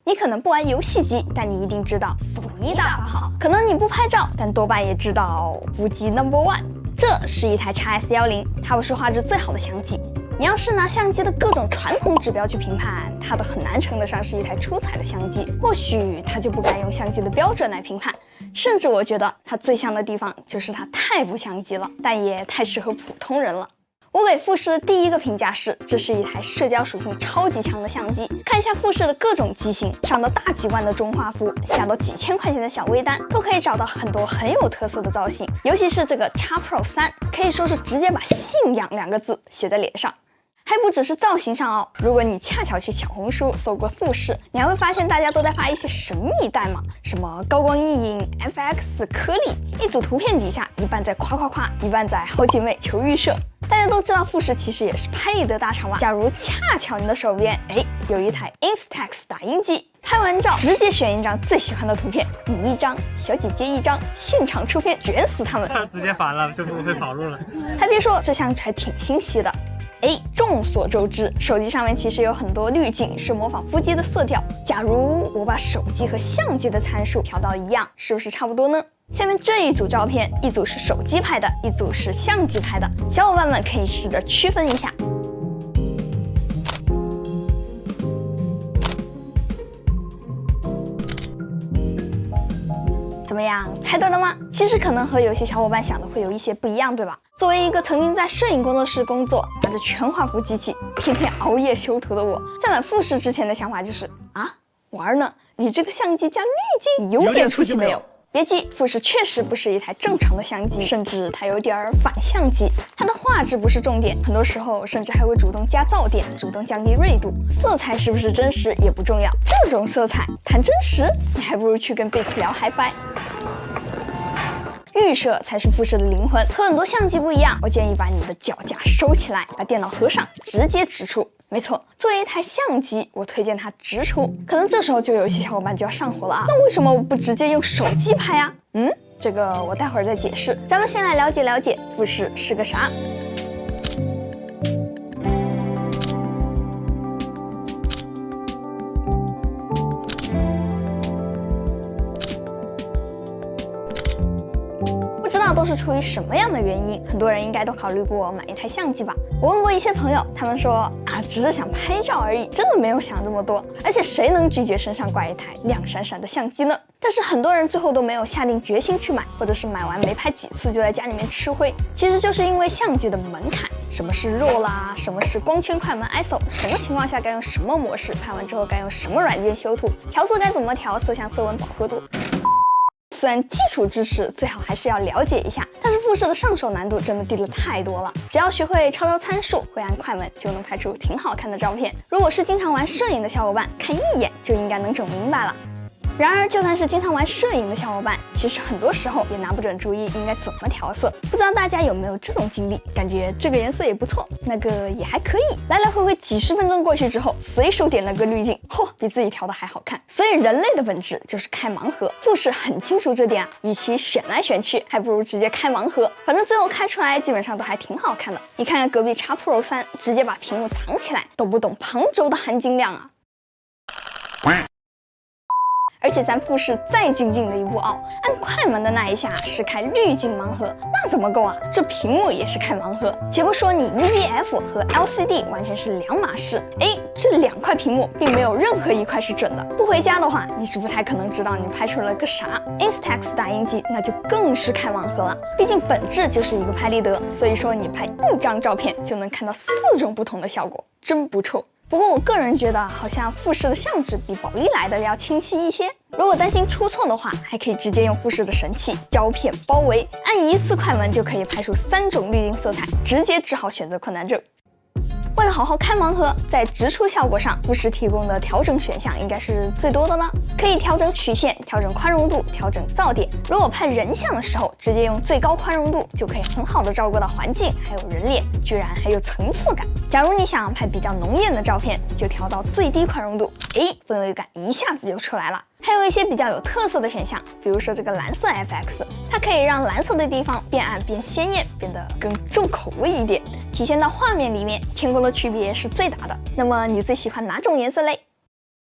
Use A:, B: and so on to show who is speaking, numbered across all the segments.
A: 你可能不玩游戏机，但你一定知道索尼大法好。可能你不拍照，但多半也知道无极 No.1。这是一台 XS10，它不是画质最好的相机。你要是拿相机的各种传统指标去评判，它都很难称得上是一台出彩的相机。或许它就不该用相机的标准来评判，甚至我觉得它最像的地方就是它太不相机了，但也太适合普通人了。我给富士的第一个评价是，这是一台社交属性超级强的相机。看一下富士的各种机型，上到大几万的中画幅，下到几千块钱的小微单，都可以找到很多很有特色的造型。尤其是这个 X Pro 3，可以说是直接把信仰2个字写在脸上。还不只是造型上哦，如果你恰巧去小红书搜过富士，你还会发现大家都在发一些神秘代码，什么高光阴影、FX 颗粒，一组图片底下一半在夸夸夸，一半在好姐妹求预设。大家都知道富士其实也是拍立得大厂吧？假如恰巧你的手边有一台 Instax 打印机，拍完照直接选一张最喜欢的图片，你一张，小姐姐一张，现场出片卷死他们！
B: 直接反了就不会跑路了。
A: 还别说，这相机还挺清晰的。众所周知，手机上面其实有很多滤镜是模仿腹肌的色调。假如我把手机和相机的参数调到一样，是不是差不多呢？下面这一组照片，一组是手机拍的，一组是相机拍的，小伙伴们可以试着区分一下。怎么样，猜对了吗？其实可能和有些小伙伴想的会有一些不一样，对吧？作为一个曾经在摄影工作室工作，拿着全画幅机器，天天熬夜修图的我，在买富士之前的想法就是玩呢？你这个相机加滤镜，你有点出息没有？别急，富士确实不是一台正常的相机，甚至它有点反相机。它的画质不是重点，很多时候甚至还会主动加噪点，主动降低锐度。色彩是不是真实也不重要，这种色彩谈真实，你还不如去跟贝奇聊嗨掰。预设才是富士的灵魂，和很多相机不一样，我建议把你的脚架收起来，把电脑合上，直接直出。没错，作为一台相机，我推荐它直出。可能这时候就有一些小伙伴就要上火了啊，那为什么我不直接用手机拍啊？这个我待会儿再解释。咱们先来了解了解富士是个啥。不知道都是出于什么样的原因，很多人应该都考虑过买一台相机吧。我问过一些朋友，他们说只是想拍照而已，真的没有想这么多。而且谁能拒绝身上挂一台亮闪闪的相机呢？但是很多人最后都没有下定决心去买，或者是买完没拍几次就在家里面吃灰。其实就是因为相机的门槛，什么是RAW啦，什么是光圈快门 ISO， 什么情况下该用什么模式，拍完之后该用什么软件修图，调色该怎么调，色相、色温、饱和度。虽然基础知识最好还是要了解一下，但是富士的上手难度真的低了太多了。只要学会抄参数，会按快门，就能拍出挺好看的照片。如果是经常玩摄影的小伙伴，看一眼就应该能整明白了。然而，就算是经常玩摄影的小伙伴，其实很多时候也拿不准主意应该怎么调色。不知道大家有没有这种经历？感觉这个颜色也不错，那个也还可以，来来回回几十分钟过去之后，随手点了个滤镜，比自己调的还好看。所以人类的本质就是开盲盒，富士很清楚这点啊。与其选来选去，还不如直接开盲盒，反正最后开出来基本上都还挺好看的。你看看隔壁 X Pro 3，直接把屏幕藏起来，懂不懂旁轴的含金量啊？而且咱富士再精进了一步哦，按快门的那一下是开滤镜盲盒，那怎么够啊？这屏幕也是开盲盒。且不说你 EVF 和 LCD 完全是两码事，这2块屏幕并没有任何一块是准的。不回家的话，你是不太可能知道你拍出了个啥。Instax 打印机那就更是开盲盒了，毕竟本质就是一个拍立得，所以说你拍一张照片就能看到4种不同的效果，真不错。不过我个人觉得，好像富士的相纸比宝丽来的要清晰一些。如果担心出错的话，还可以直接用富士的神器胶片包围，按1次快门就可以拍出3种滤镜色彩，直接治好选择困难症。为了好好开盲盒，在直出效果上，富士提供的调整选项应该是最多的了。可以调整曲线，调整宽容度，调整噪点。如果拍人像的时候，直接用最高宽容度，就可以很好的照顾到环境还有人脸，居然还有层次感。假如你想拍比较浓艳的照片，就调到最低宽容度，氛围感一下子就出来了。还有一些比较有特色的选项，比如说这个蓝色 FX， 它可以让蓝色的地方变暗变鲜艳，变得更重口味一点，体现到画面里面，天光的区别是最大的。那么你最喜欢哪种颜色嘞？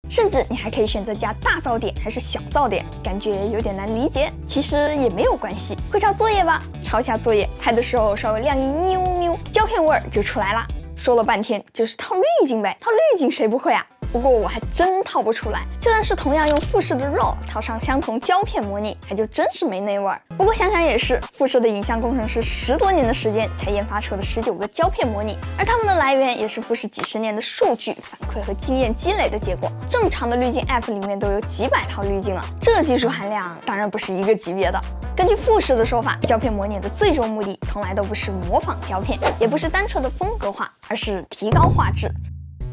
A: 甚至你还可以选择加大噪点还是小噪点，感觉有点难理解，其实也没有关系。会抄作业吧？抄一下作业，拍的时候稍微亮一喵喵，胶片味儿就出来了。说了半天就是套滤镜呗，套滤镜谁不会啊？不过我还真套不出来，就算是同样用富士的 RAW 套上相同胶片模拟，还就真是没那味儿。不过想想也是，富士的影像工程师10多年的时间才研发出了19个胶片模拟，而他们的来源也是富士几十年的数据反馈和经验积累的结果。正常的滤镜 App 里面都有几百套滤镜了，这技术含量当然不是一个级别的。根据富士的说法，胶片模拟的最终目的从来都不是模仿胶片，也不是单纯的风格化，而是提高画质。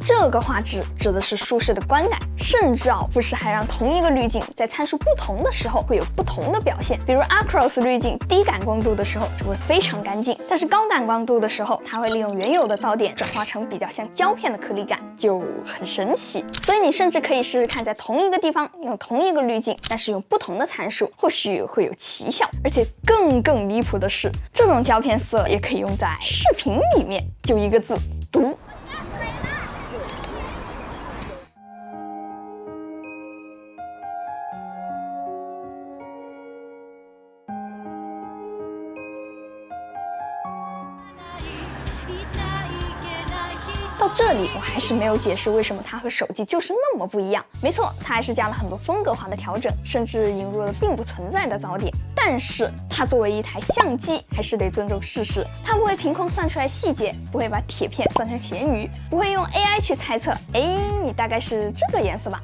A: 这个画质指的是舒适的观感，甚至富士还让同一个滤镜在参数不同的时候会有不同的表现。比如 Acros 滤镜低感光度的时候就会非常干净，但是高感光度的时候，它会利用原有的噪点转化成比较像胶片的颗粒感，就很神奇。所以你甚至可以试试看，在同一个地方用同一个滤镜，但是用不同的参数，或许会有奇效。而且更离谱的是，这种胶片色也可以用在视频里面，就一个字：毒。到这里，我还是没有解释为什么它和手机就是那么不一样。没错，它还是加了很多风格化的调整，甚至引入了并不存在的噪点。但是它作为一台相机，还是得尊重事实。它不会凭空算出来细节，不会把铁片算成咸鱼，不会用 AI 去猜测，你大概是这个颜色吧。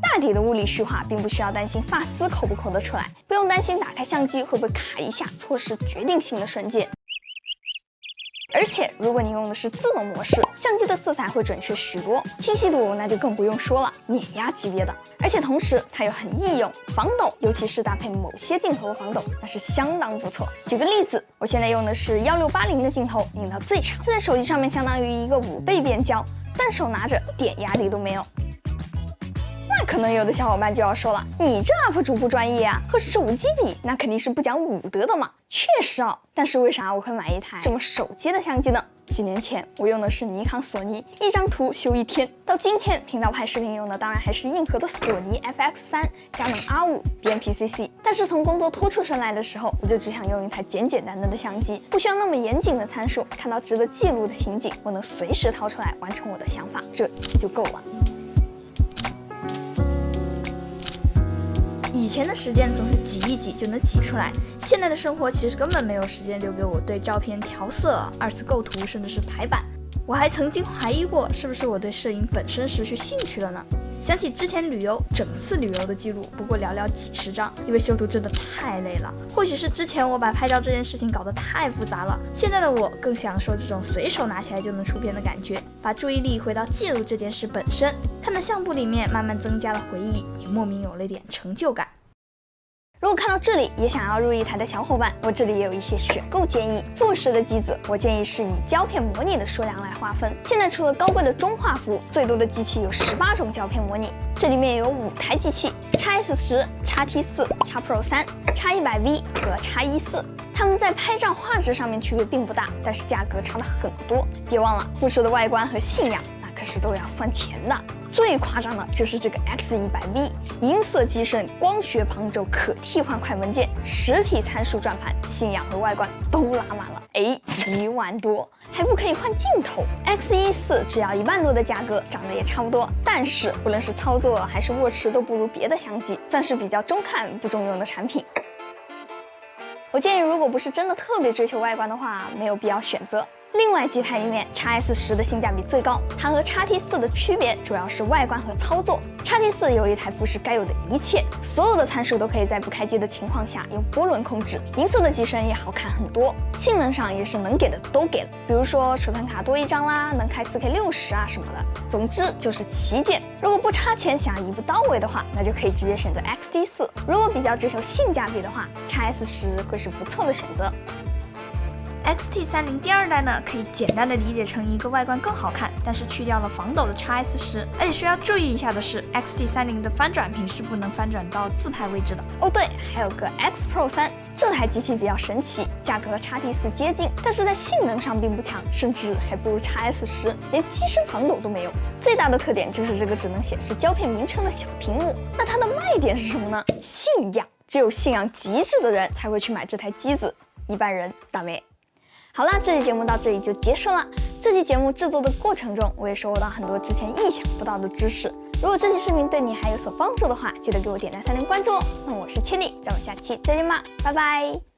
A: 大体的物理虚化并不需要担心发丝抠不抠得出来，不用担心打开相机会不会卡一下，错失决定性的瞬间。而且，如果你用的是自动模式，相机的色彩会准确许多，清晰度那就更不用说了，碾压级别的。而且同时，它又很易用，防抖，尤其是搭配某些镜头的防抖，那是相当不错。举个例子，我现在用的是1680的镜头，拧到最长，这在手机上面相当于一个5倍变焦，单手拿着点压力都没有。那可能有的小伙伴就要说了，你这 UP 主不专业啊，和手机比，那肯定是不讲武德的嘛。确实但是为啥我会买一台这么手机的相机呢？几年前我用的是尼康索尼，一张图修1天。到今天频道拍视频用的当然还是硬核的索尼 FX3、佳能 R5、BMPCC。但是从工作拖出神来的时候，我就只想用一台简单的相机，不需要那么严谨的参数，看到值得记录的情景，我能随时掏出来完成我的想法，这就够了。
C: 以前的时间总是挤一挤就能挤出来，现在的生活其实根本没有时间留给我对照片调色、2次构图，甚至是排版。我还曾经怀疑过，是不是我对摄影本身失去兴趣了呢？想起之前旅游，整次旅游的记录不过寥寥几10张，因为修图真的太累了。或许是之前我把拍照这件事情搞得太复杂了，现在的我更享受这种随手拿起来就能出片的感觉，把注意力回到记录这件事本身，看到相簿里面慢慢增加了回忆，也莫名有了点成就感。
A: 如果看到这里也想要入一台的小伙伴，我这里也有一些选购建议。富士的机子，我建议是以胶片模拟的数量来划分。现在除了高贵的中画幅，最多的机器有18种胶片模拟，这里面有5台机器 ：X-S10、X-T4、X-Pro3、X100V 和X-E4。它们在拍照画质上面区别并不大，但是价格差了很多。别忘了，富士的外观和信仰那可是都要算钱的。最夸张的就是这个 X100V， 银色机身、光学旁轴、可替换快门键、实体参数转盘，信仰和外观都拉满了，1万多，还不可以换镜头。X-E4只要1万多的价格，长得也差不多，但是不论是操作还是握持都不如别的相机，算是比较中看不中用的产品。我建议，如果不是真的特别追求外观的话，没有必要选择。另外几台里面 ，X-S10的性价比最高，它和 X-T4的区别主要是外观和操作。X-T4有一台富士该有的一切，所有的参数都可以在不开机的情况下用波轮控制，银色的机身也好看很多，性能上也是能给的都给了，比如说储存卡多1张啦，能开4K60啊什么的，总之就是旗舰。如果不差钱想一步到位的话，那就可以直接选择 X-T4。如果比较追求性价比的话，X-S10会是不错的选择。
C: XT30第2代呢，可以简单的理解成一个外观更好看，但是去掉了防抖的 XS10。而且需要注意一下的是 ，XT30的翻转屏是不能翻转到自拍位置的。
A: 哦对，还有个 X Pro 3，这台机器比较神奇，价格和 XT4接近，但是在性能上并不强，甚至还不如 XS10，连机身防抖都没有。最大的特点就是这个只能显示胶片名称的小屏幕。那它的卖点是什么呢？信仰，只有信仰极致的人才会去买这台机子，一般人打没。好啦，这期节目到这里就结束了。这期节目制作的过程中，我也收获到很多之前意想不到的知识。如果这期视频对你还有所帮助的话，记得给我点赞、3连关注哦。那我是千里，咱们下期再见吧，拜拜。